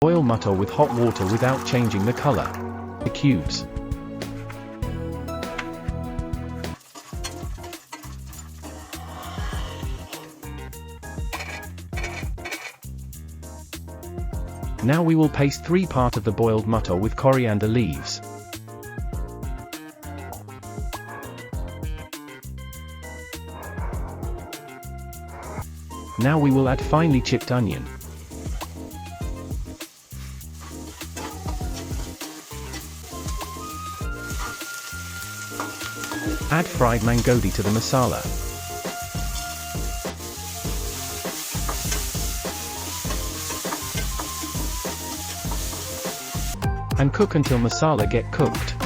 Boil matar with hot water without changing the color. The cubes. Now we will paste 3 parts of the boiled matar with coriander leaves. Now we will add finely chipped onion. Add fried mangodi to the masala. And cook until masala get cooked.